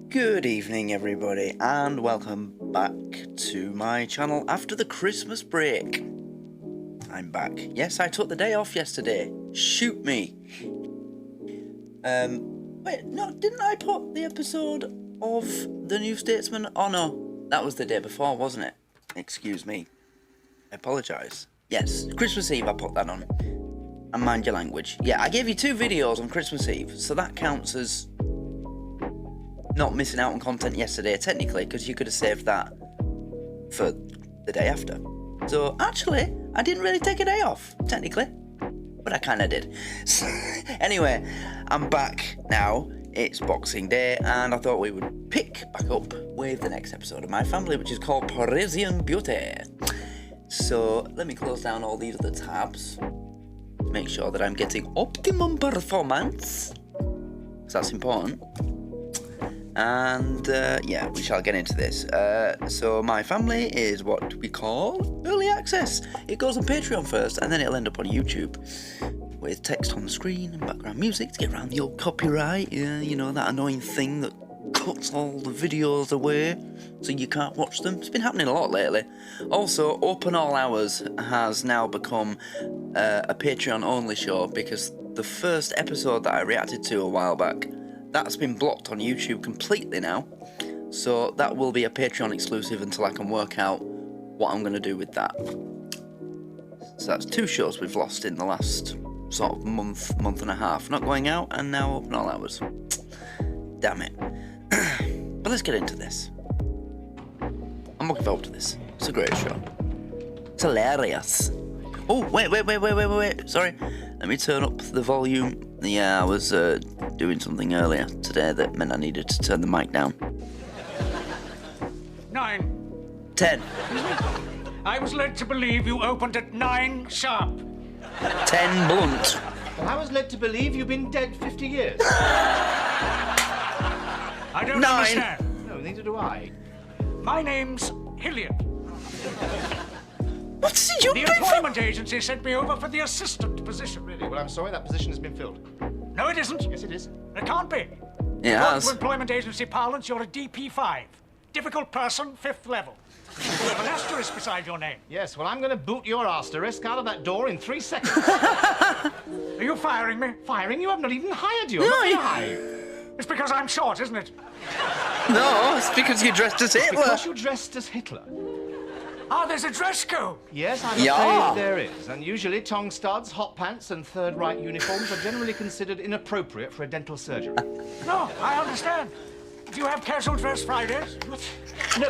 Good evening everybody and welcome back to my channel after the Christmas break. I'm back. Yes, I took the day off yesterday. Shoot me. Wait, no, didn't I put the episode of The New Statesman? Oh no, that was the day before, wasn't it? Excuse me. I apologise. Yes, Christmas Eve I put that on. And mind your language. Yeah, I gave you 2 videos on Christmas Eve, so that counts as not missing out on content yesterday, technically, because you could have saved that for the day after. So, actually, I didn't really take a day off, technically, but I kind of did. So, anyway, I'm back now. It's Boxing Day, and I thought we would pick back up with the next episode of my family, which is called Parisian Beauty. So, let me close down all these other tabs to make sure that I'm getting optimum performance, because that's important. And yeah, we shall get into this. So my family is what we call early access. It goes on Patreon first, and then it'll end up on YouTube with text on the screen and background music to get around the old copyright. You know, that annoying thing that cuts all the videos away so you can't watch them. It's been happening a lot lately. Also, Open All Hours has now become a Patreon only show, because the first episode that I reacted to a while back, that's been blocked on YouTube completely now, so that will be a Patreon exclusive until I can work out what I'm going to do with that. So that's 2 shows we've lost in the last sort of month and a half, not going out, and now Open All Hours. Damn it. But let's get into this. I'm looking forward to this. It's a great show. It's hilarious. Oh, wait. Sorry. Let me turn up the volume. Yeah, I was doing something earlier today that meant I needed to turn the mic down. 9. 10. I was led to believe you opened at 9 sharp. 10 blunt. Well, I was led to believe you've been dead 50 years. I don't 9. understand. No, neither do I. My name's Hilliard. What did you The do? employment agency sent me over for the assistant position. Really? Well, I'm sorry, that position has been filled. No, it isn't. Yes, it is. It can't be. It According has. to employment agency parlance, you're a DP5. Difficult person, 5th level. You have an asterisk beside your name. Yes, well, I'm going to boot your asterisk out of that door in 3 seconds. Are you firing me? Firing you? I've not even hired you. No, I'm not you- gonna hire you. It's because I'm short, isn't it? No, it's because you dressed as Hitler. Because you dressed as Hitler. Ah, there's a dress code. Yes, I'm Yeah. afraid there is. And usually tongue studs, hot pants, and third-right uniforms are generally considered inappropriate for a dental surgery. No, I understand. Do you have casual dress Fridays? What? No.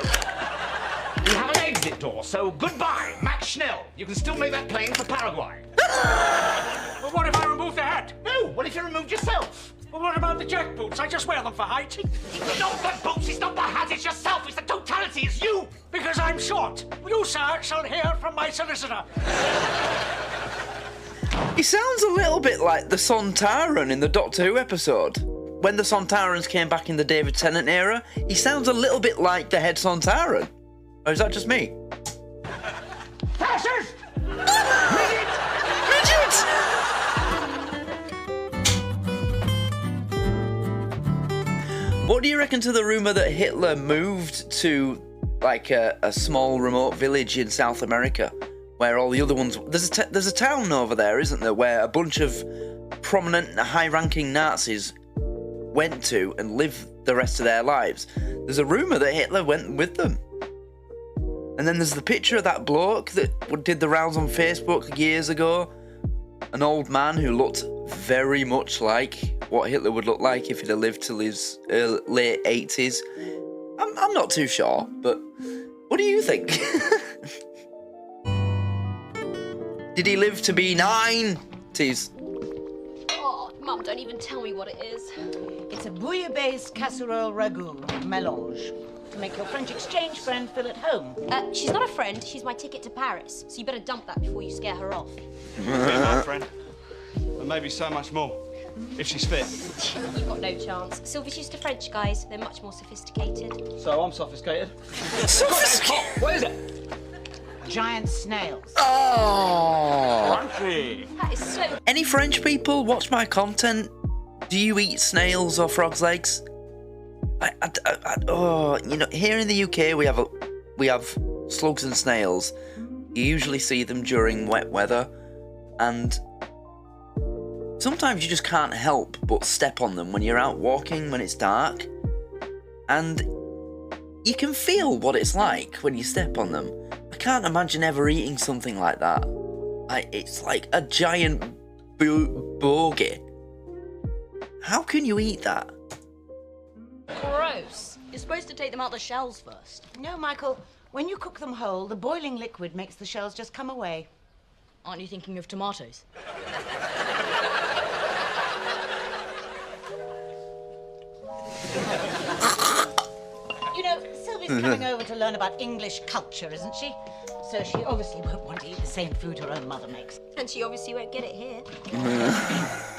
We have an exit door, so goodbye, Max Schnell. You can still make that plane for Paraguay. Well, what if I remove the hat? No, what if you removed yourself? Well, what about the jack boots? I just wear them for height. It's not the boots, it's not the hat, it's yourself, it's the totality, it's you! Because I'm short. You, sir, shall hear from my solicitor. He sounds a little bit like the Sontaran in the Doctor Who episode. When the Sontarans came back in the David Tennant era, he sounds a little bit like the head Sontaran. Or is that just me? Fascist! Midget! What do you reckon to the rumour that Hitler moved to, like, a small remote village in South America, where all the other ones... There's a town over there, isn't there, where a bunch of prominent, high-ranking Nazis went to and lived the rest of their lives. There's a rumour that Hitler went with them. And then there's the picture of that bloke that did the rounds on Facebook years ago. An old man who looked very much like what Hitler would look like if he'd have lived till his late 80s. I'm not too sure, but what do you think? Did he live to be 90s? Oh, Mum, don't even tell me what it is. It's a bouillabaisse casserole ragout mélange. To make your French exchange friend feel at home. She's not a friend, she's my ticket to Paris. So you better dump that before you scare her off. Be my friend. And maybe so much more, if she's fit. You've got no chance. Sylvia's used to French guys. They're much more sophisticated. So I'm sophisticated. Sophisticated? What is it? Giant snails. Oh! Crunchy. That is so... Any French people watch my content? Do you eat snails or frog's legs? You know, here in the UK we have slugs and snails. You usually see them during wet weather, and sometimes you just can't help but step on them when you're out walking when it's dark, and you can feel what it's like when you step on them. I can't imagine ever eating something like that. It's like a giant bogey. How can you eat that? Gross. You're supposed to take them out the shells first. No, Michael. When you cook them whole, the boiling liquid makes the shells just come away. Aren't you thinking of tomatoes? You know, Sylvie's coming over to learn about English culture, isn't she? So she obviously won't want to eat the same food her own mother makes. And she obviously won't get it here.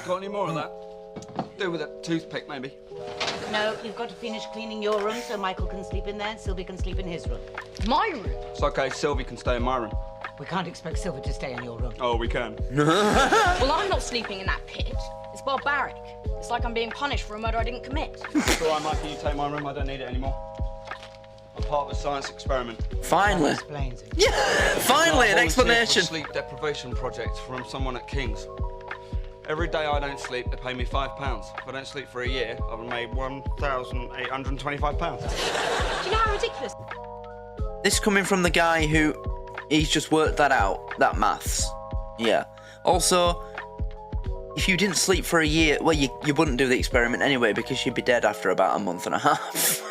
Got any more of that? Do with a toothpick, maybe. No, you've got to finish cleaning your room so Michael can sleep in there and Sylvie can sleep in his room. My room? It's okay, Sylvie can stay in my room. We can't expect Sylvie to stay in your room. Oh, we can. Well, I'm not sleeping in that pit. It's barbaric. It's like I'm being punished for a murder I didn't commit. It's all right, Mike, can you take my room? I don't need it anymore. I'm part of a science experiment. Finally. That explains it. Yeah, finally, an I volunteered explanation. for a sleep deprivation project from someone at King's. Every day I don't sleep, they pay me £5. If I don't sleep for a year, I've made £1,825. Do you know how ridiculous? This coming from the guy who he's just worked that out, that maths. Yeah. Also, if you didn't sleep for a year, well, you wouldn't do the experiment anyway because you'd be dead after about a month and a half.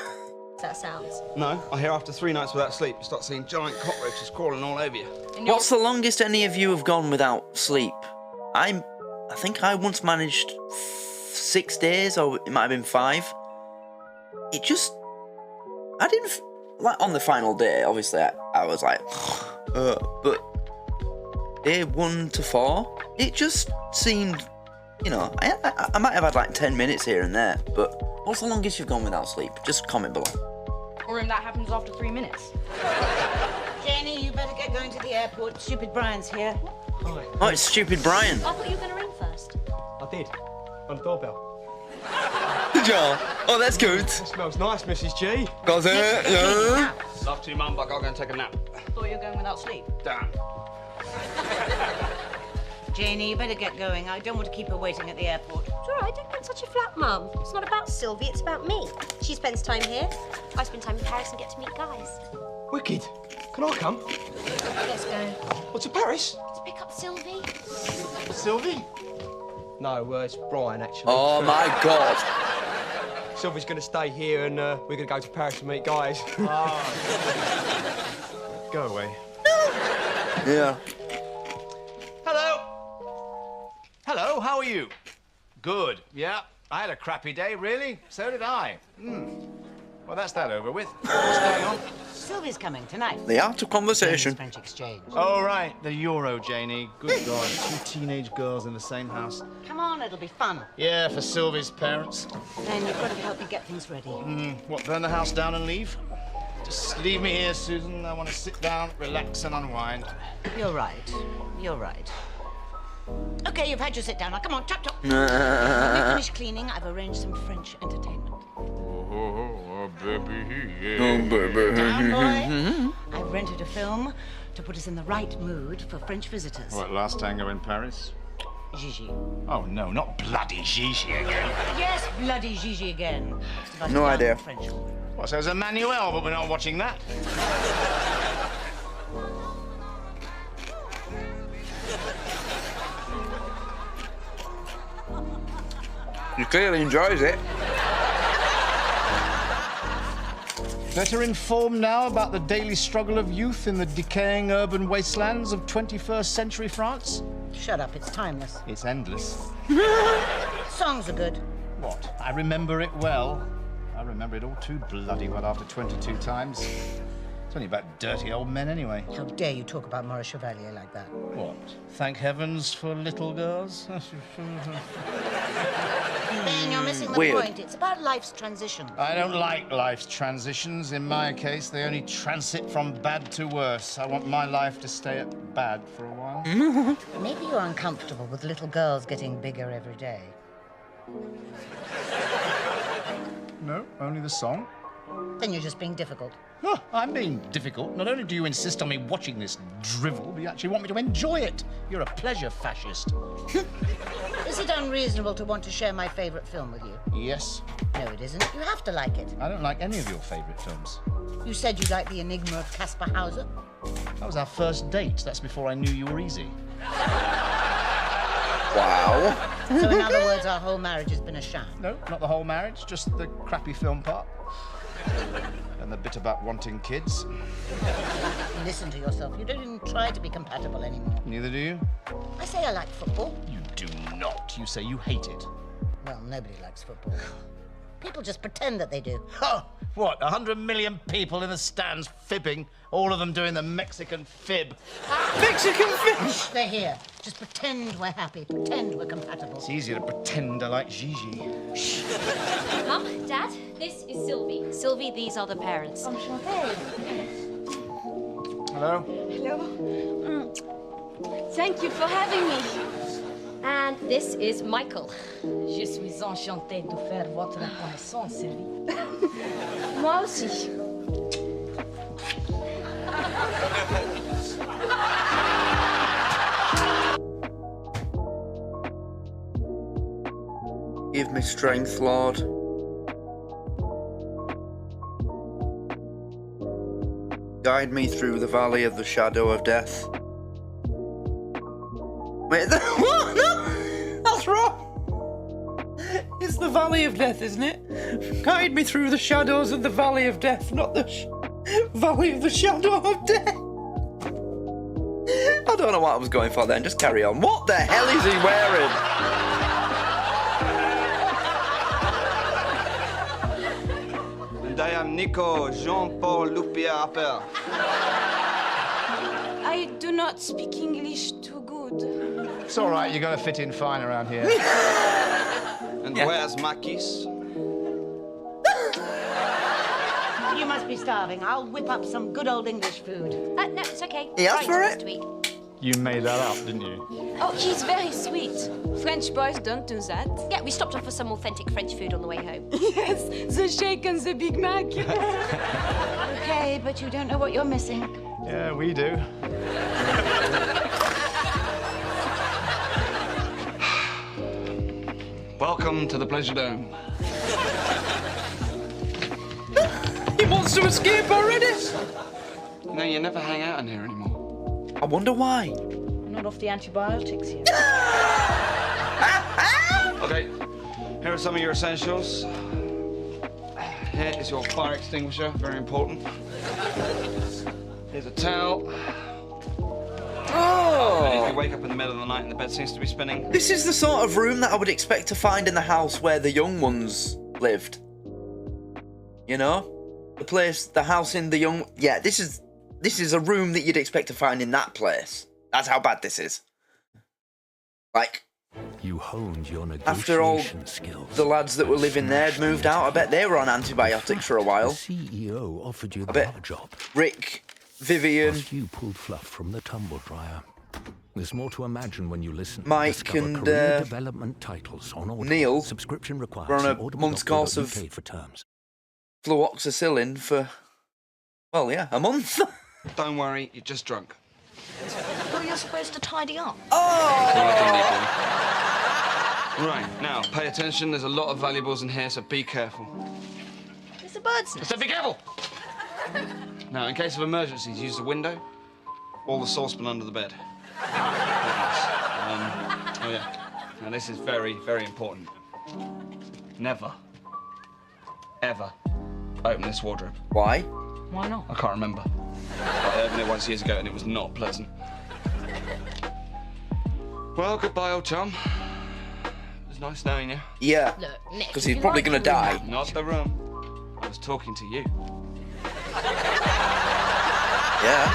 That sounds. No, I hear after 3 nights without sleep, you start seeing giant cockroaches crawling all over you. What's the longest any of you have gone without sleep? I think I once managed 6 days, or it might have been 5. It just, I didn't, like on the final day, obviously I was like, but day 1 to 4, it just seemed, you know, I might have had like 10 minutes here and there, but what's the longest you've gone without sleep? Just comment below. Or that happens after 3 minutes. Janie, you better get going to the airport. Stupid Brian's here. Hi. Oh, it's stupid Brian. I thought you were going to ring first. I did. On the doorbell. Good job. Oh, that's good. It smells nice, Mrs. G. Got it. Yeah. Love to you, Mum, but I'll go and take a nap. Thought you were going without sleep. Damn. Janie, you better get going. I don't want to keep her waiting at the airport. It's all right, don't get such a flat mum. It's not about Sylvie, it's about me. She spends time here. I spend time in Paris and get to meet guys. Wicked. Can I come? Let's go. What, to Paris? Let's pick up Sylvie. Sylvie? No, it's Brian, actually. Oh my God. Sylvie's going to stay here and we're going to go to Paris to meet guys. Go away. Yeah. Hello. Hello, how are you? Good, yeah. I had a crappy day, really. So did I. Well, that's that over with. What's going on? Sylvie's coming tonight. The art of conversation. French exchange. Oh, right, the Euro, Janie. Good God, 2 teenage girls in the same house. Come on, it'll be fun. Yeah, for Sylvie's parents. And you've got to help me get things ready. What, burn the house down and leave? Just leave me here, Susan. I want to sit down, relax and unwind. You're right. You're right. Okay, you've had your sit down. Now, come on, chop, chop. When we finish cleaning, I've arranged some French entertainment. Down, boy. I've rented a film to put us in the right mood for French visitors. What, Last Tango in Paris? Gigi. Oh, no, not bloody Gigi again. Yes, bloody Gigi again. It's about No a young idea. French woman. What, so there's a Manuel, but we're not watching that? He clearly enjoys it. Better informed now about the daily struggle of youth in the decaying urban wastelands of 21st century France? Shut up, it's timeless. It's endless. Songs are good. What? I remember it well. I remember it all too bloody well after 22 times. It's only about dirty old men anyway. How dare you talk about Maurice Chevalier like that? What? Thank heavens for little girls? Ben, you're missing the Weird. point. It's about life's transition. I don't like life's transitions. In my case, they only transit from bad to worse. I want my life to stay at bad for a while. Maybe you're uncomfortable with little girls getting bigger every day. no, only the song. Then you're just being difficult. Oh, I'm being difficult. Not only do you insist on me watching this drivel, but you actually want me to enjoy it. You're a pleasure fascist. Is it unreasonable to want to share my favourite film with you? Yes. No, it isn't. You have to like it. I don't like any of your favourite films. You said you liked The Enigma of Caspar Hauser. That was our first date. That's before I knew you were easy. Wow. So in other words, our whole marriage has been a sham. No, not the whole marriage, just the crappy film part. And the bit about wanting kids. Listen to yourself. You don't even try to be compatible anymore. Neither do you. I say I like football. You do not. You say you hate it. Well, nobody likes football. People just pretend that they do. Oh, what, 100 million people in the stands fibbing, all of them doing the Mexican fib. Mexican fish. They're here. Just pretend we're happy. Pretend we're compatible. It's easier to pretend I like Gigi. Mum, Dad, this is Sylvie. Sylvie, these are the parents. Hello? Hello. Thank you for having me. And this is Michael. Je suis enchantée de faire votre connaissance, Sylvie. Moi aussi. Give me strength, Lord. Guide me through the valley of the shadow of death. Wait, what? No! That's wrong! It's the valley of death, isn't it? Guide me through the shadows of the valley of death, not the valley of the shadow of death. I don't know what I was going for then, just carry on. What the hell is he wearing? And I am Nico Jean-Paul Lupia Appel. I do not speak English too good. It's all right, you're going to fit in fine around here. And where's Makis? You must be starving. I'll whip up some good old English food. No, it's okay. He asked for it. You made that up, didn't you? Oh, he's very sweet. French boys don't do that. Yeah, we stopped off for some authentic French food on the way home. Yes, the shake and the Big Mac. Okay, but you don't know what you're missing. Yeah, we do. Welcome to the Pleasure Dome. He wants to escape already. You know, you never hang out in here anymore. I wonder why. I'm not off the antibiotics here. Okay, here are some of your essentials. Here is your fire extinguisher, very important. Here's a towel. And if you wake up in the middle of the night and the bed seems to be spinning. This is the sort of room that I would expect to find in the house where the young ones lived. You know? The house in the young... Yeah, this is a room that you'd expect to find in that place. That's how bad this is. Like... You honed your after all skills. the lads that were living there had moved out, I bet they were on antibiotics for a while. The CEO offered you I the bet job. Rick, Vivian... Whilst you pulled fluff from the tumble dryer. There's more to imagine when you listen. Mike Discover and career development titles on Audible. Neil subscription required. were on a See month's course of audible.co.uk for terms. fluoxacillin for, well, yeah, a month. Don't worry, you're just drunk. Well, you're supposed to tidy up. Right, now, pay attention. There's a lot of valuables in here, so be careful. It's a bird's nest. So be careful! Now, in case of emergencies, use the window or the saucepan under the bed. Oh, yeah. Now, this is very, very important. Never, ever open this wardrobe. Why? Why not? I can't remember. I opened it once years ago and it was not pleasant. Well, goodbye, old chum. It was nice knowing you. Yeah, Look, Nick, because if he's you probably like going to doing die. Not the room. I was talking to you. Yeah.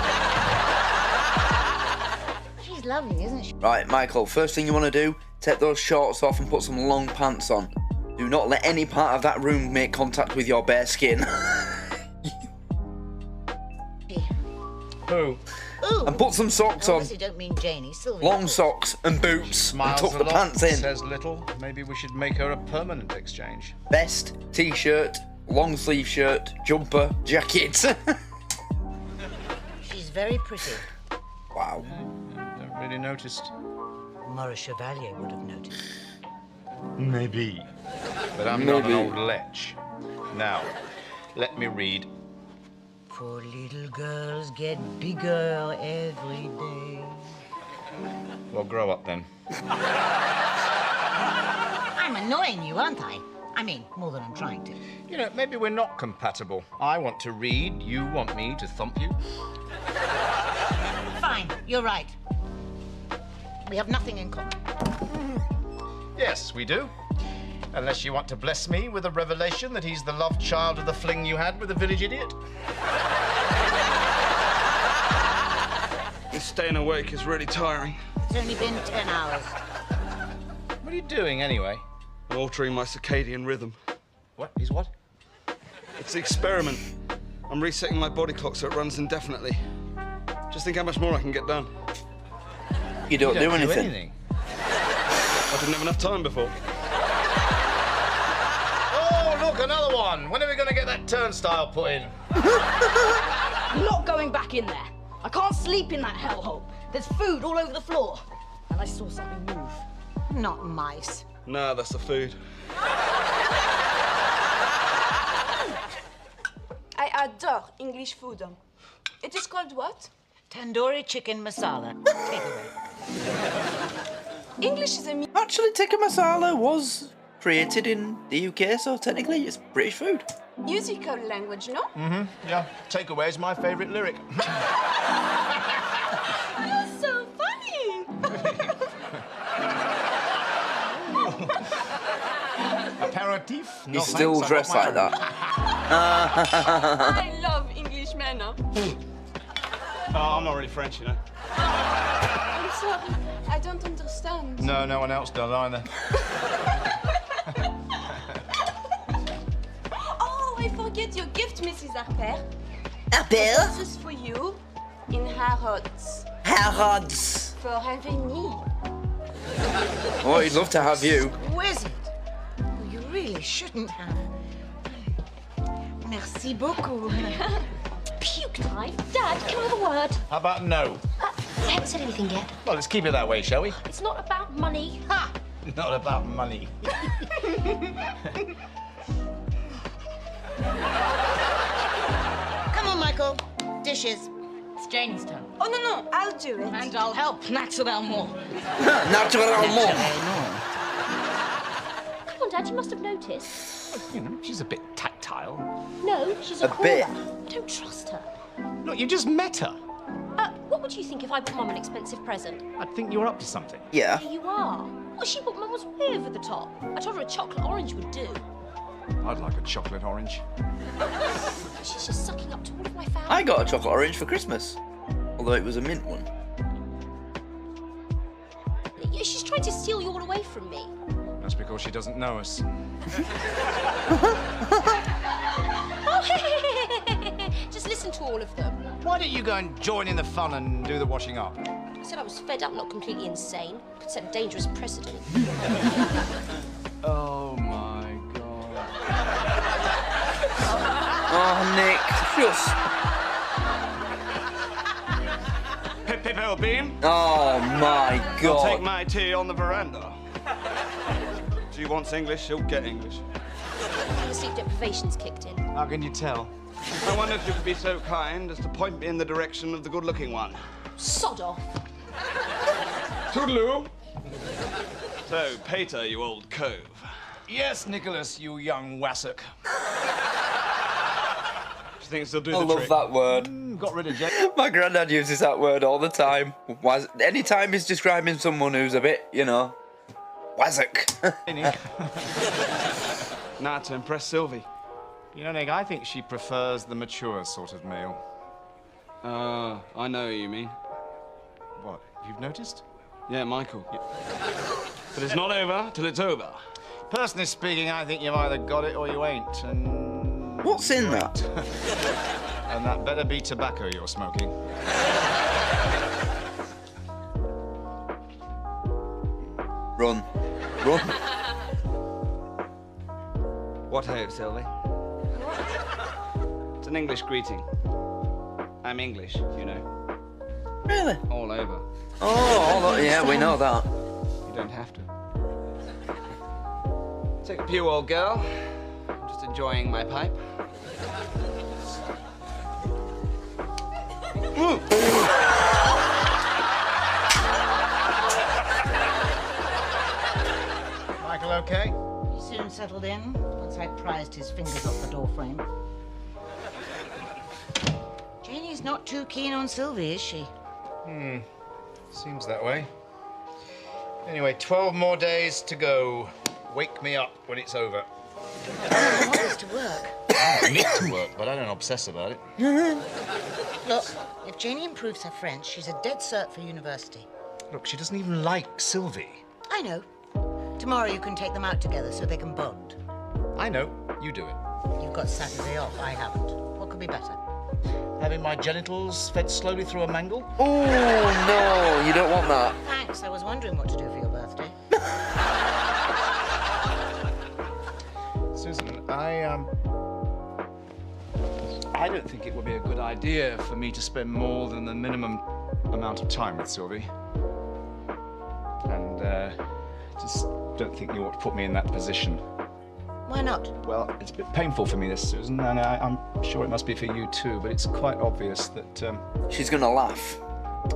She's lovely, isn't she? Right, Michael, first thing you want to do, take those shorts off and put some long pants on. Do not let any part of that room make contact with your bare skin. Who? Ooh. and put some socks on. Obviously don't mean Janie. Sylvia. Long socks and boots Smiles and tuck a the lot, pants in. says little. Maybe we should make her a permanent exchange. Vest, t-shirt, long sleeve shirt, jumper, jacket. She's very pretty. Wow. Don't really noticed. Maurice Chevalier would have noticed. Maybe. But I'm not an old lech. Now, let me read. Poor little girls get bigger every day. Well, grow up then. I'm annoying you, aren't I? I mean, more than I'm trying to. You know, maybe we're not compatible. I want to read, you want me to thump you. Fine, you're right. We have nothing in common. Yes, we do. Unless you want to bless me with a revelation that he's the love child of the fling you had with the village idiot. This staying awake is really tiring. It's only been 10 hours. What are you doing anyway? I'm altering my circadian rhythm. What? He's what? It's the experiment. I'm resetting my body clock so it runs indefinitely. Just think how much more I can get done. You don't do anything. I didn't have enough time before. Oh, look, another one. When are we going to get that turnstile put in? I'm not going back in there. I can't sleep in that hellhole. There's food all over the floor. And I saw something move. Not mice. No, that's the food. I adore English food. It is called what? Tandoori chicken masala. Take away. English is a Actually, tikka masala was created in the UK, so technically it's British food. musical language, no? Mm-hmm, yeah. Takeaway's my favourite lyric. You're so funny! Aperitif? You still dress like that. I love English men. Oh, I'm not really French, you know. I'm sorry, I don't understand. No, no one else does either. Oh, I forget your gift, Mrs. Harper. Harper? This is for you in Harrods. Harrods. For having me. Oh, he'd love to have you. Wizard. Oh, you really shouldn't have. Merci beaucoup. Puke time. Dad, can I have a word? How about no? I haven't said anything yet. Well, let's keep it that way, shall we? It's not about money. Ha! Not about money. Come on, Michael. Dishes. It's Janie's turn. Oh, no, I'll do it. And I'll help. Naturellement. Naturellement. Come on, Dad, you must have noticed. You know, she's a bit tactile. No, she's a A caller. bit. I don't trust her. Look, you just met her. What would you think if I bought Mum an expensive present? I'd think you were up to something. Yeah. Here you are. What she bought Mum was way over the top. I told her a chocolate orange would do. I'd like a chocolate orange. She's just sucking up to all of my family. I got a chocolate orange for Christmas, although it was a mint one. Yeah, she's trying to steal you all away from me. That's because she doesn't know us. Just listen to all of them. Why don't you go and join in the fun and do the washing up? I said I was fed up, not completely insane. Could set a dangerous precedent. Oh, my God. Oh, Nick, just... Pip, pip, old beam. Oh, my I'll take God. my tea on the veranda. She wants English, she'll get English. The sleep deprivation's kicked in. How can you tell? I wonder if you could be so kind as to point me in the direction of the good-looking one. Sod off. Toodaloo. So, Pater, you old cove. Yes, Nicholas, you young wassock. Do you think it'll do I the love trick? that word. Got rid of Jake. My granddad uses that word all the time. Anytime he's describing someone who's a bit, you know, wazzock. Nah, to impress Sylvie. You know, Nick, I think she prefers the mature sort of male. I know who you mean. What, you've noticed? Yeah, Michael. Yeah. But it's not over till it's over. Personally speaking, I think you've either got it or you ain't, and What's in that? And that better be tobacco you're smoking. Run. Run. What ho, Sylvie? It's an English greeting. I'm English, you know. Really? All over. Oh, yeah, we know that. You don't have to. Take a pew, old girl. I'm just enjoying my pipe. Michael, okay? He soon settled in once I prized his fingers off the doorframe. Janie's not too keen on Sylvie, is she? Seems that way. Anyway, 12 more days to go. Wake me up when it's over. I want this to work. I need to work, but I don't obsess about it. Look, if Janie improves her French, she's a dead cert for university. Look, she doesn't even like Sylvie. I know. Tomorrow you can take them out together so they can bond. I know. You do it. You've got Saturday off, I haven't. What could be better? Having my genitals fed slowly through a mangle? Oh, no, you don't want that. Thanks, I was wondering what to do for your birthday. Susan, I don't think it would be a good idea for me to spend more than the minimum amount of time with Sylvie. And, just don't think you ought to put me in that position. Why not? Well, it's a bit painful for me, this, Susan, and I'm sure it must be for you too, but it's quite obvious that, She's gonna laugh.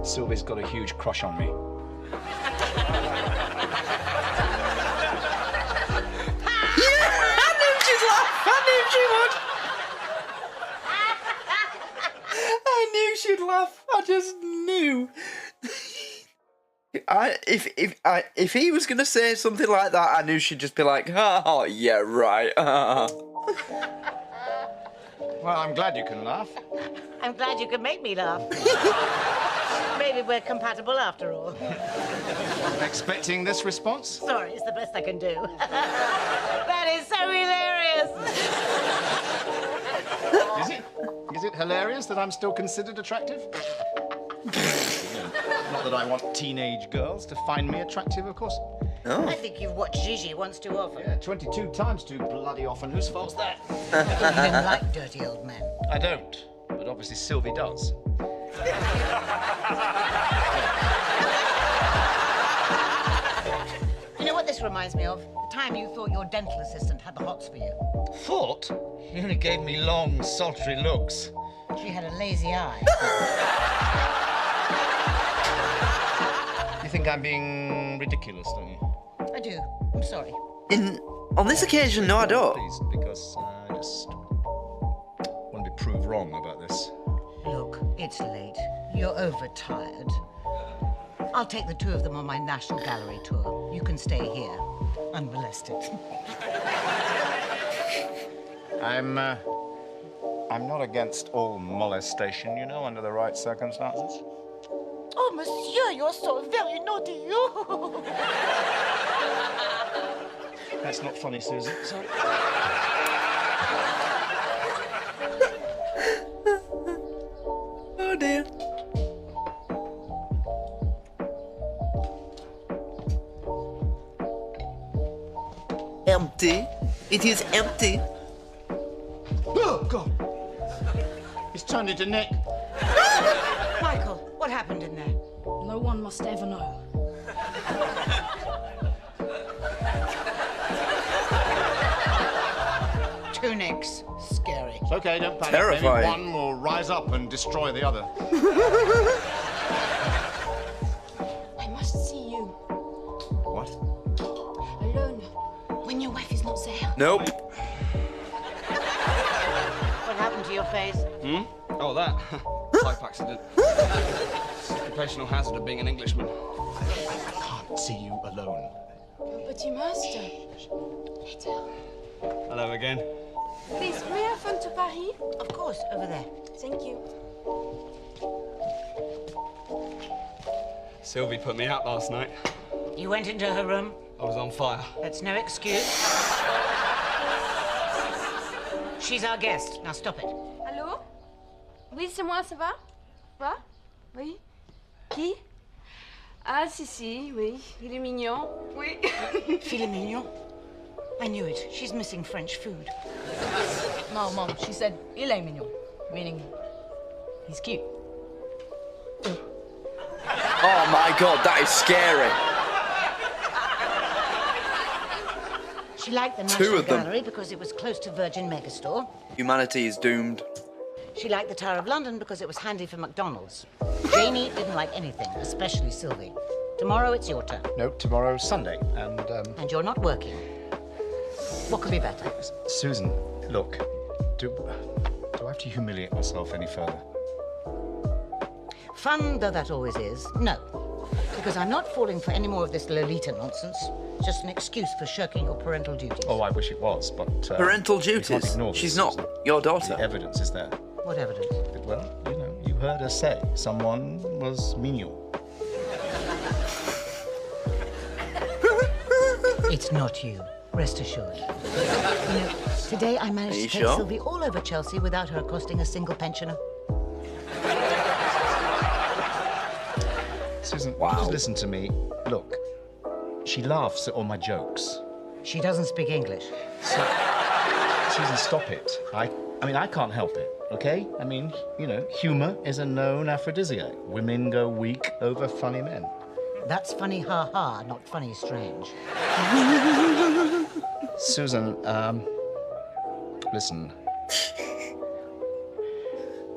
Sylvie's got a huge crush on me. I knew she'd laugh. I knew she would. I knew she'd laugh. I just knew. If he was gonna say something like that, I knew she'd just be like, oh yeah, right. Well, I'm glad you can laugh. I'm glad you could make me laugh. Maybe we're compatible after all. Expecting this response? Sorry, it's the best I can do. That is so hilarious. Is it? Is it hilarious that I'm still considered attractive? Not that I want teenage girls to find me attractive, of course. I think you've watched Gigi once too often. Yeah, 22 times too bloody often. Whose fault's that? You don't like dirty old men. I don't, but obviously Sylvie does. You know what this reminds me of? The time you thought your dental assistant had the hots for you. Thought? He only gave me long, sultry looks. She had a lazy eye. You think I'm being ridiculous, don't you? I do. I'm sorry. On this occasion, no, I don't. Please, because I just want to be proved wrong about this. Look, it's late. You're overtired. I'll take the two of them on my National Gallery tour. You can stay here, unmolested. I'm not against all molestation, you know, under the right circumstances. Oh, monsieur, you're so very naughty. That's not funny, Susan. Sorry. Oh dear. Empty. It is empty. Oh, God. It's turned into Nick. Michael, what happened in there? No one must ever know. Two Nicks. Scary. It's okay, don't panic. Terrifying. Maybe one will rise up and destroy the other. I must see you. What? Alone. When your wife is not there. Nope. What happened to your face? Oh, that. Pipe accident. Occupational hazard of being an Englishman. I can't see you alone. But you must. Later. Hello again. Please, may I phone to Paris? Of course, over there. Thank you. Sylvie put me out last night. You went into her room? I was on fire. That's no excuse. She's our guest. Now stop it. Allô? Oui, c'est moi, ça va? Quoi? Oui? Qui? Ah, si, oui. Il est mignon. Oui. Filet mignon? I knew it. She's missing French food. No, Mom, she said, il est mignon, meaning he's cute. Oh my God, that is scary. She liked the Two National of them. Gallery because it was close to Virgin Megastore. Humanity is doomed. She liked the Tower of London because it was handy for McDonald's. Janie didn't like anything, especially Sylvie. Tomorrow it's your turn. No, tomorrow's Sunday, and And you're not working. What could be better? Susan, look, do I have to humiliate myself any further? Fun though that always is, no. Because I'm not falling for any more of this Lolita nonsense. It's just an excuse for shirking your parental duties. Oh, I wish it was, but... Parental you can't duties? ignore this, She's not Susan. your daughter. The evidence is there. What evidence? Well, you know, you heard her say someone was mignon. It's not you. Rest assured. You know, today I managed Are to you take sure? Sylvie all over Chelsea without her accosting a single pensioner. Susan, Wow. just listen to me. Look, she laughs at all my jokes. She doesn't speak English. Susan, stop it. I mean, I can't help it, okay? I mean, you know, humour is a known aphrodisiac. Women go weak over funny men. That's funny ha-ha, not funny strange. Susan, listen.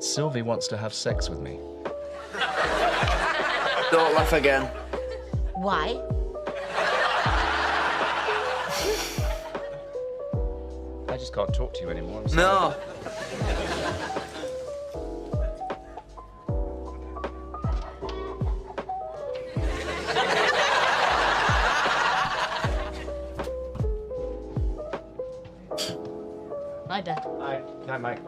Sylvie wants to have sex with me. Don't laugh again. Why? I just can't talk to you anymore. I'm sorry. No. Hi, Dad. Hi, Mike.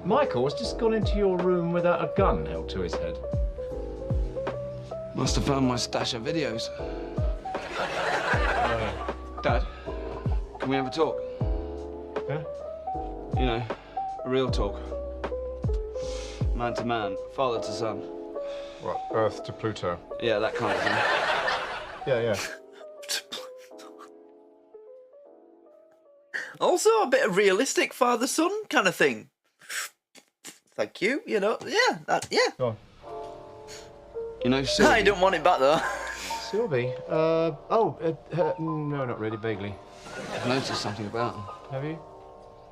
Michael has just gone into your room without a gun held to his head. Must have found my stash of videos. Dad, can we have a talk? Huh? You know, a real talk. Man to man, father to son. What, Earth to Pluto? Yeah, that kind of thing. Yeah. Also, a bit of realistic father-son kind of thing. Thank you. You know, yeah. Go on. You know, Sylvie, I don't want it back though. Sylvie? No, not really, vaguely. I've noticed something about him. Have you?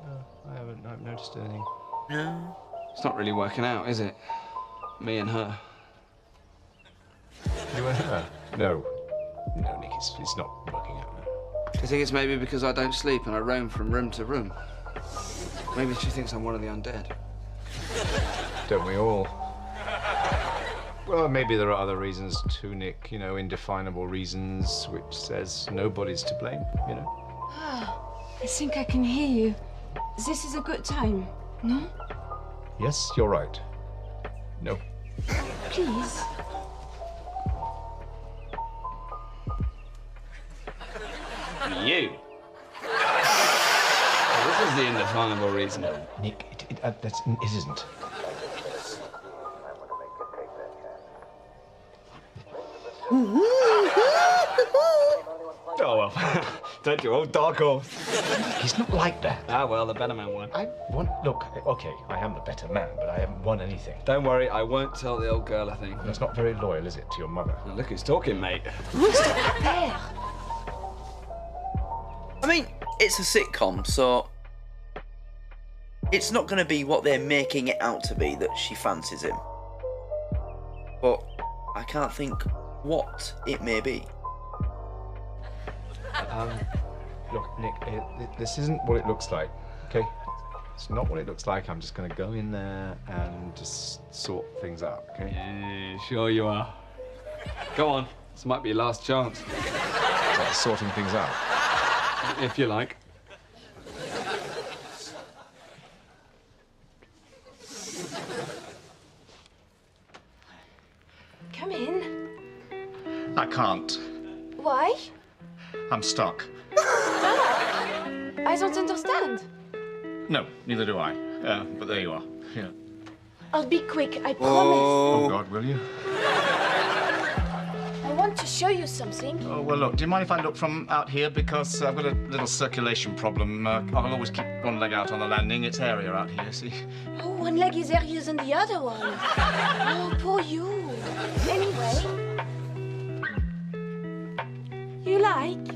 No, I haven't noticed anything. No. It's not really working out, is it? Me and her. You and her? No, Nick, it's not working out. Do you think it's maybe because I don't sleep and I roam from room to room? Maybe she thinks I'm one of the undead. Don't we all? Well, maybe there are other reasons too, Nick. You know, indefinable reasons, which says nobody's to blame, you know? I think I can hear you. This is a good time, no? Yes, you're right. No. Please. You? This is the indefinable reason. Nick, it isn't. Oh, well, don't you old dark horse. He's not like that. Ah, well, the better man won. Look, okay, I am the better man, but I haven't won anything. Don't worry, I won't tell the old girl a thing. That's not very loyal, is it, to your mother? Now, look who's talking, mate. There. I mean, it's a sitcom, so it's not going to be what they're making it out to be that she fancies him. But I can't think what it may be. Look, Nick, this isn't what it looks like, okay? It's not what it looks like. I'm just going to go in there and just sort things out, okay? Yeah, sure you are. Go on, this might be your last chance. Like sorting things out. If you like. Come in. I can't. Why? I'm stuck. I don't understand. No, neither do I. But there you are. Yeah. I'll be quick, I promise. Oh, God, will you? I want to show you something. Oh, well, look, do you mind if I look from out here? Because I've got a little circulation problem. I'll always keep one leg out on the landing. It's airier out here, see? Oh, one leg is airier than the other one. Oh, poor you. Anyway. You like?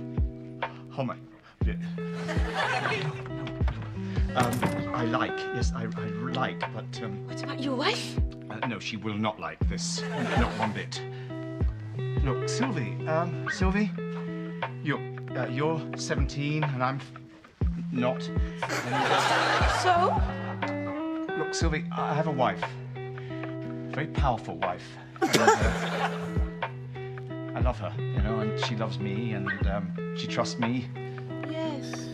Oh, my... I like. Yes, I like, but... What about your wife? No, she will not like this. Not one bit. Look, Sylvie, you're 17 and I'm not. And, So? Look, Sylvie, I have a wife. A very powerful wife. And, I love her, you know, and she loves me and she trusts me. Yes.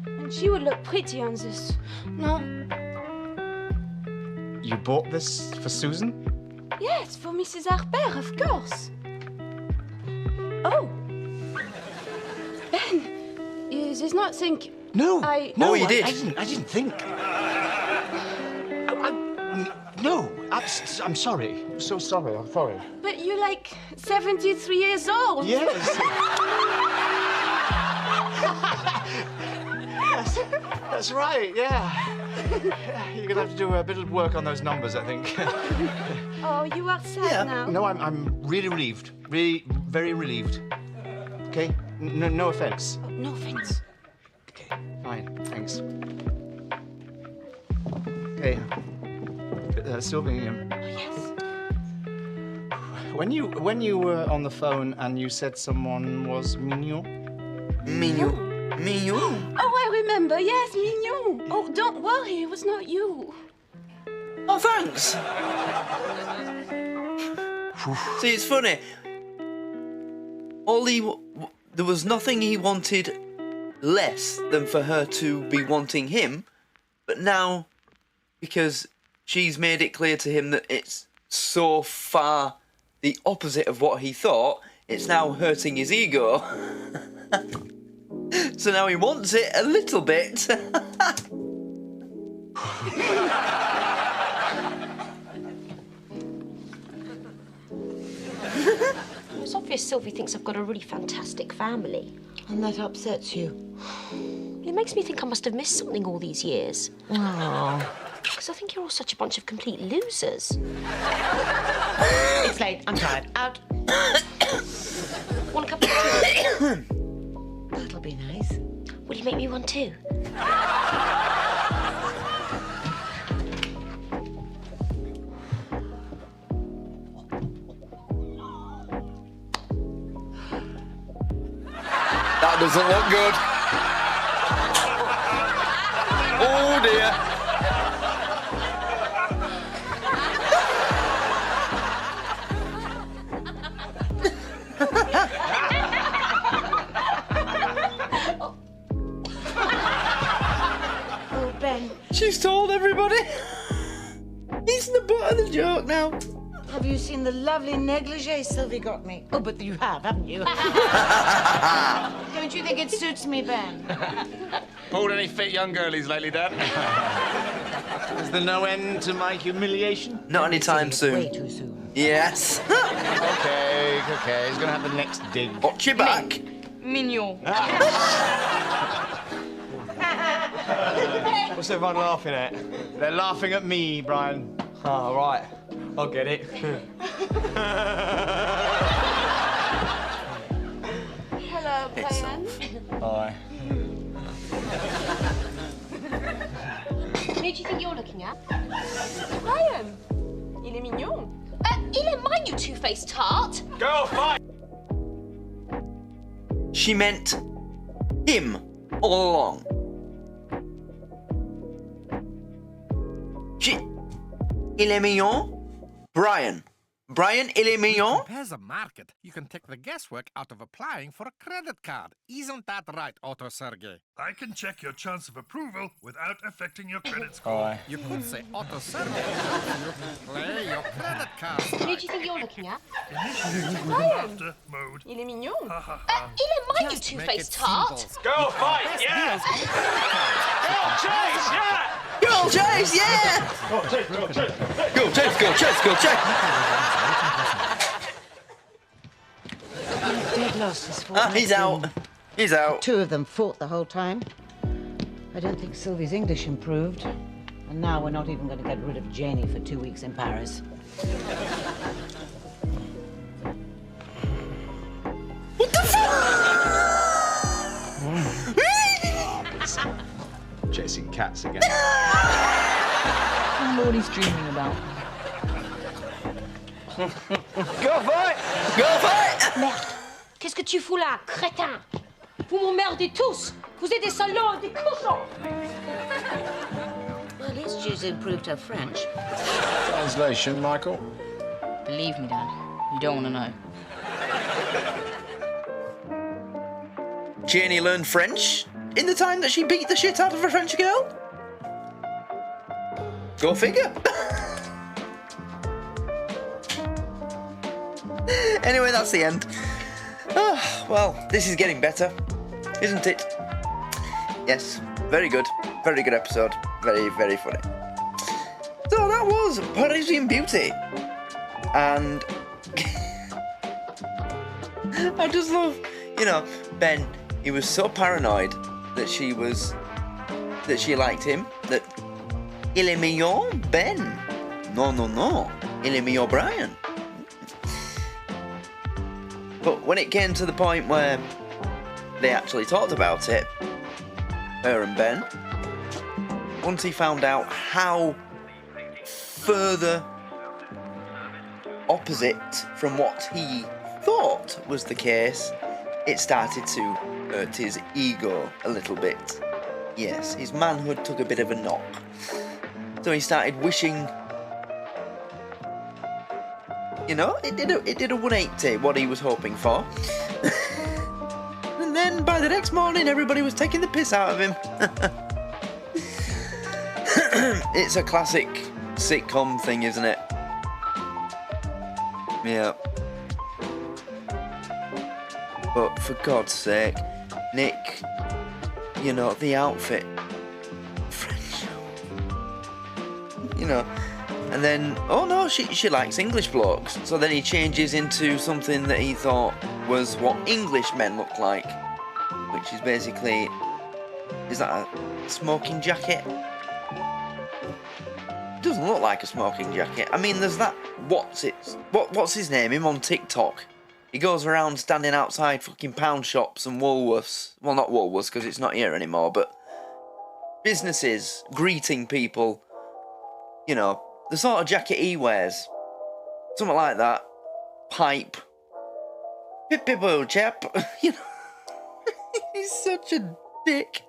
And she would look pretty on this. No? You bought this for Susan? Yes, for Mrs. Harper, of course. Oh. Ben, there's nothing... No, No, you did. I didn't think. No, I'm sorry. I'm so sorry. I'm sorry. But you're like 73 years old. Yes. That's right, yeah. You're gonna have to do a bit of work on those numbers, I think. Oh, you are sad now. No, I'm really relieved. Really, very relieved. Okay? No offense. Oh, no offense. Okay, fine. Thanks. Okay. Sylvie, Oh, yes. when you were on the phone and you said someone was mignon? Mignon. Mignon. Oh, I remember. Yes, mignon. Oh, don't worry. It was not you. Oh, thanks. See, it's funny. There was nothing he wanted less than for her to be wanting him, but now, because she's made it clear to him that it's so far the opposite of what he thought, it's now hurting his ego. So now he wants it a little bit. It's obvious Sylvie thinks I've got a really fantastic family. And that upsets you. It makes me think I must have missed something all these years. Oh. Because I think you're all such a bunch of complete losers. It's late. I'm tired. Out. Want a cup of tea? That'll be nice. Will you make me one too? That doesn't look good. Oh dear. Oh, Ben. She's told everybody. He's the butt of the joke now. Have you seen the lovely negligee Sylvie got me? Oh, but you have, haven't you? Don't you think it suits me, Ben? Pulled any fit young girlies lately, Dad? Is there no end to my humiliation? Not anytime soon. Way too soon. Yes. Okay. He's gonna have the next dig. Watch your back. Mignon. What's everyone laughing at? They're laughing at me, Brian. Oh, right. I'll get it. Hello, Brian. Hi. Who do you think you're looking at? Brian. Il est mignon. Il ain't mine, you two-faced tart. Go, fight! She meant him all along. Il est mignon, Brian. Brian, il est mignon. Compare the market. You can take the guesswork out of applying for a credit card. Isn't that right, Otto Sergey? I can check your chance of approval without affecting your credit score. You could say Otto Sergey. You can play your credit card. Who do you think you're looking at? Laughter mode. Il est mignon. Il est mine, you two-faced tart. Go fight, yeah! Go chase, yeah! Go Chase, yeah! Go chase, go chase! Go Chase, go Chase, go Chase! Dead lost this fortnight. He's out. He's out. Two of them fought the whole time. I don't think Sylvie's English improved. And now we're not even going to get rid of Janie for 2 weeks in Paris. What the fuck? Chasing cats again. I don't know what he's dreaming about. Go fight! Go fight! Merde. Qu'est-ce que tu fous là, crétin? Vous m'emmerdez tous. Vous êtes des salauds, des cochons. Well, at least she's improved her French. Translation, Michael? Believe me, Dad, you don't want to know. Janie learned French in the time that she beat the shit out of a French girl? Go figure. Anyway, that's the end. Oh, well, this is getting better, isn't it? Yes, very good. Very good episode. Very, very funny. So that was Parisian Beauty. And I just love, Ben, he was so paranoid that she liked him, that il est mignon, Ben. No, il est mignon, Brian. But when it came to the point where they actually talked about it, her and Ben, once he found out how further opposite from what he thought was the case, it started to hurt his ego a little bit. Yes, his manhood took a bit of a knock. So he started wishing, it did a 180, what he was hoping for. And then by the next morning, everybody was taking the piss out of him. It's a classic sitcom thing, isn't it? Yeah. But for God's sake, Nick, the outfit. French. And then, oh no, she likes English blokes. So then he changes into something that he thought was what English men look like. Which is basically, is that a smoking jacket? It doesn't look like a smoking jacket. I mean, there's that, what's his name, him on TikTok. He goes around standing outside fucking pound shops and Woolworths. Well, not Woolworths, because it's not here anymore, but businesses greeting people. The sort of jacket he wears. Something like that. Pipe. Pip-pip-old chap. He's such a dick.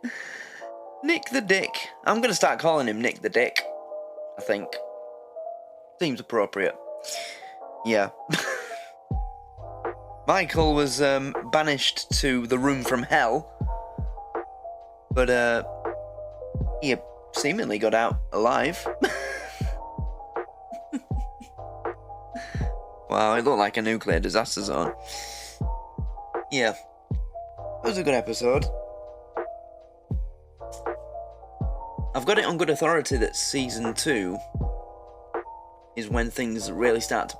Nick the Dick. I'm going to start calling him Nick the Dick, I think. Seems appropriate. Yeah. Michael was banished to the room from hell, but he seemingly got out alive. Wow, it looked like a nuclear disaster zone. Yeah, it was a good episode. I've got it on good authority that season 2 is when things really start to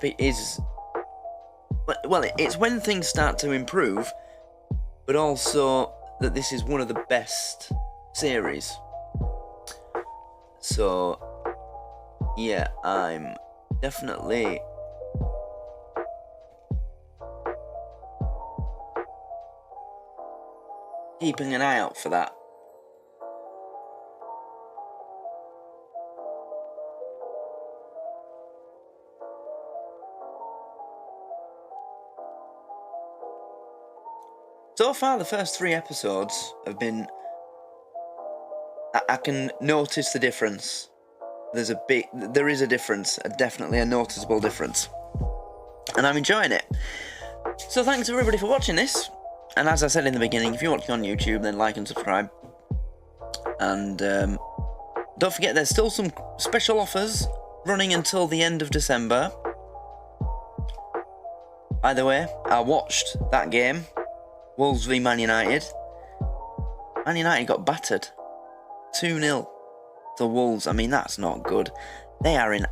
it's when things start to improve, but also that this is one of the best series. So, yeah, I'm definitely keeping an eye out for that. So far, the first 3 episodes have been... I can notice the difference. There is a difference, definitely a noticeable difference. and I'm enjoying it. So thanks everybody for watching this. And as I said in the beginning, if you're watching on YouTube, then like and subscribe. And don't forget, there's still some special offers running until the end of December. By the way, I watched that game, Wolves v Man United. Man United got battered 2-0 to Wolves. I mean, that's not good. They are in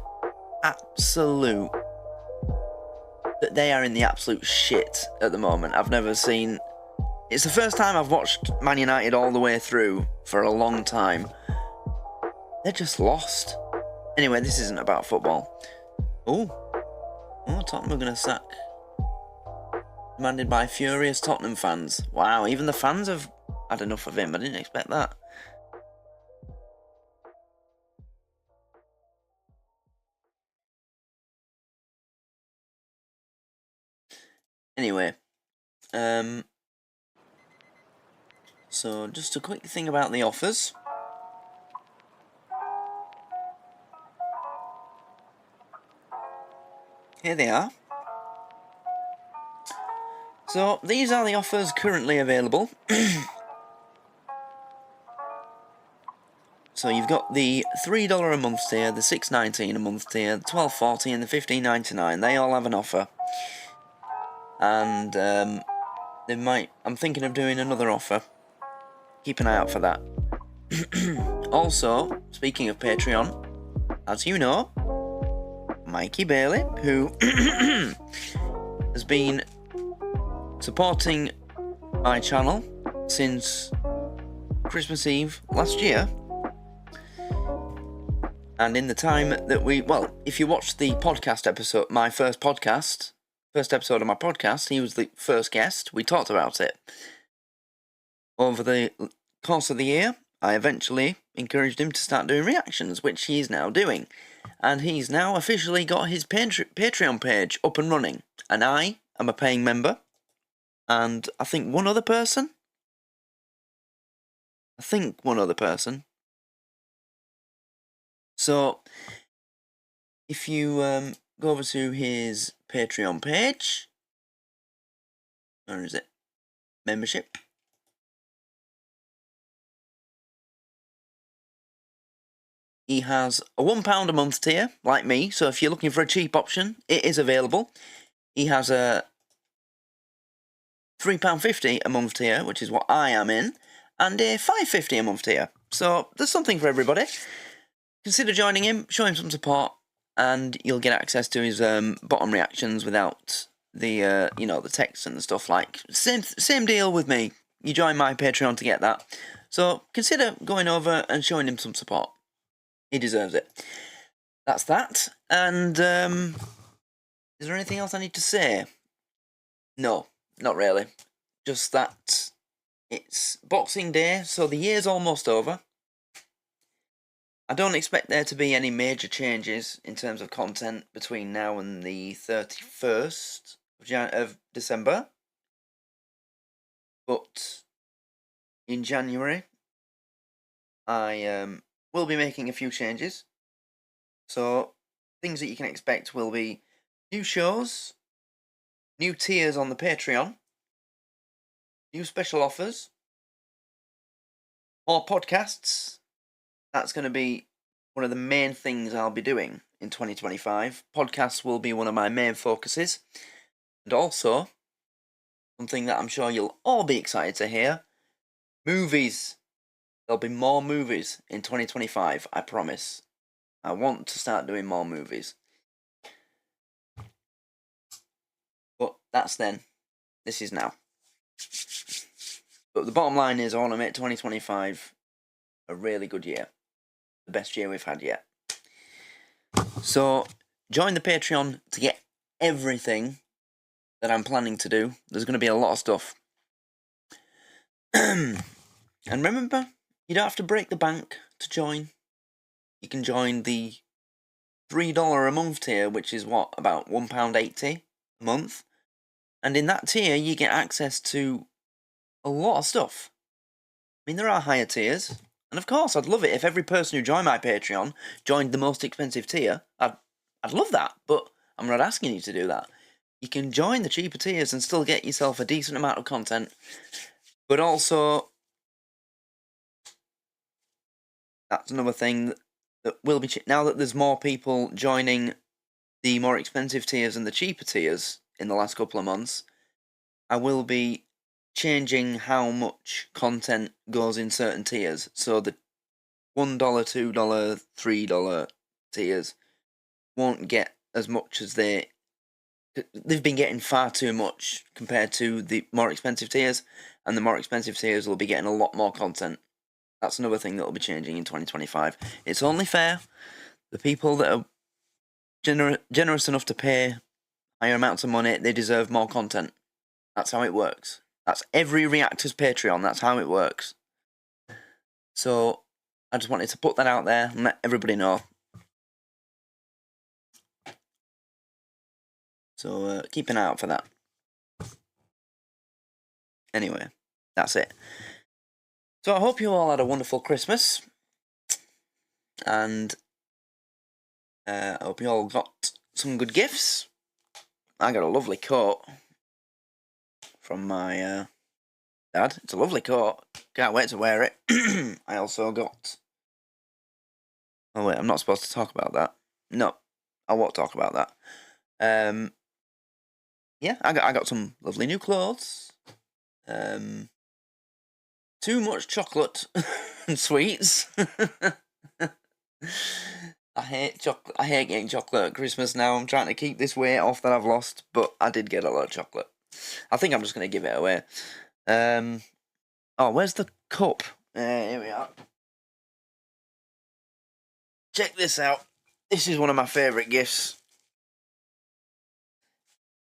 the absolute shit at the moment. I've never seen... It's the first time I've watched Man United all the way through for a long time. They're just lost. Anyway, this isn't about football. Oh, Tottenham are going to sack. Demanded by furious Tottenham fans. Wow, even the fans have had enough of him. I didn't expect that. Anyway, so just a quick thing about the offers. Here they are. So these are the offers currently available. So you've got the $3 a month tier, the $6.19 a month tier, the $12.40 and the $15.99. They all have an offer. And I'm thinking of doing another offer. Keep an eye out for that. Also, speaking of Patreon, as you know, Mikey Bailey, who has been supporting my channel since Christmas Eve last year, and in the time that if you watched the podcast episode, my first episode of my podcast, he was the first guest. We talked about it. Over the course of the year, I eventually encouraged him to start doing reactions, which he's now doing. And he's now officially got his Patreon page up and running. And I am a paying member. And I think one other person. So, if you go over to his Patreon page, where is it? Membership. He has a £1 a month tier, like me, so if you're looking for a cheap option, it is available. He has a £3.50 a month tier, which is what I am in, and a £5.50 a month tier. So there's something for everybody. Consider joining him, show him some support, and you'll get access to his bottom reactions without the the text and the stuff. Like same deal with me. You join my Patreon to get that. So consider going over and showing him some support. He deserves it. That's that. And is there anything else I need to say? No, not really. Just that it's Boxing Day, so the year's almost over. I don't expect there to be any major changes in terms of content between now and the 31st of December. But in January, I will be making a few changes. So things that you can expect will be new shows, new tiers on the Patreon, new special offers, more podcasts. That's going to be one of the main things I'll be doing in 2025. Podcasts will be one of my main focuses. And also, something that I'm sure you'll all be excited to hear, movies. There'll be more movies in 2025, I promise. I want to start doing more movies. But that's then. This is now. But the bottom line is I want to make 2025 a really good year. The best year we've had yet. So, join the Patreon to get everything that I'm planning to do. There's going to be a lot of stuff. And remember, you don't have to break the bank to join. You can join the $3 a month tier, which is what, about £1.80 a month. And in that tier, you get access to a lot of stuff. I mean, there are higher tiers. And of course, I'd love it if every person who joined my Patreon joined the most expensive tier. I'd love that, but I'm not asking you to do that. you can join the cheaper tiers and still get yourself a decent amount of content. But also, that's another thing that will be now that there's more people joining the more expensive tiers and the cheaper tiers in the last couple of months. I will be changing how much content goes in certain tiers. So the $1, $2, $3 tiers won't get as much as they've been getting far too much compared to the more expensive tiers, and the more expensive tiers will be getting a lot more content. That's another thing that will be changing in 2025. It's only fair. The people that are generous enough to pay higher amounts of money, they deserve more content. That's how it works. That's every reactor's Patreon. That's how it works. So I just wanted to put that out there and let everybody know. So keep an eye out for that. Anyway, that's it. So I hope you all had a wonderful Christmas. And I hope you all got some good gifts. I got a lovely coat from my dad. It's a lovely coat. Can't wait to wear it. I also got... Oh wait, I'm not supposed to talk about that. No, I won't talk about that. Yeah, I got some lovely new clothes. Too much chocolate and sweets. I hate chocolate. I hate getting chocolate at Christmas now. I'm trying to keep this weight off that I've lost, but I did get a lot of chocolate. I think I'm just going to give it away. Oh, where's the cup? Here we are. Check this out. This is one of my favourite gifts.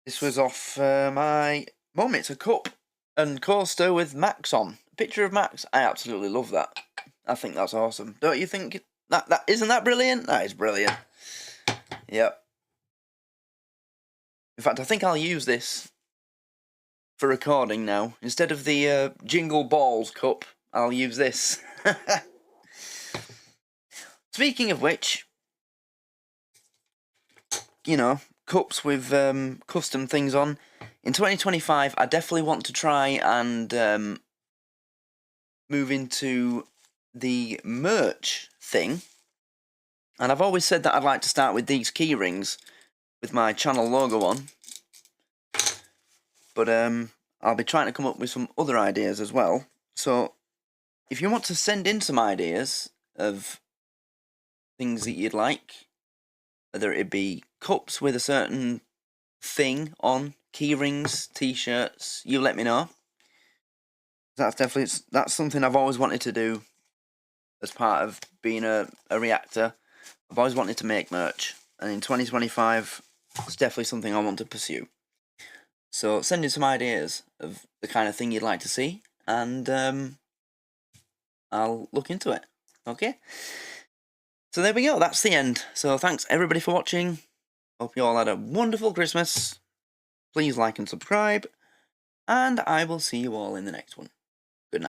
This was off my mum. It's a cup and coaster with Max on. A picture of Max. I absolutely love that. I think that's awesome. Don't you think? That isn't that brilliant? That is brilliant. Yep. In fact, I think I'll use this for recording now. Instead of the Jingle Balls cup, I'll use this. Speaking of which, you know, cups with custom things on. In 2025, I definitely want to try and move into the merch thing. And I've always said that I'd like to start with these key rings with my channel logo on. But I'll be trying to come up with some other ideas as well. So if you want to send in some ideas of things that you'd like, whether it be cups with a certain thing on, key rings, t-shirts, you let me know. That's something I've always wanted to do as part of being a reactor. I've always wanted to make merch, and in 2025 it's definitely something I want to pursue. So send in some ideas of the kind of thing you'd like to see, and I'll look into it. Okay? So there we go, that's the end. So thanks everybody for watching. Hope you all had a wonderful Christmas. Please like and subscribe, and I will see you all in the next one.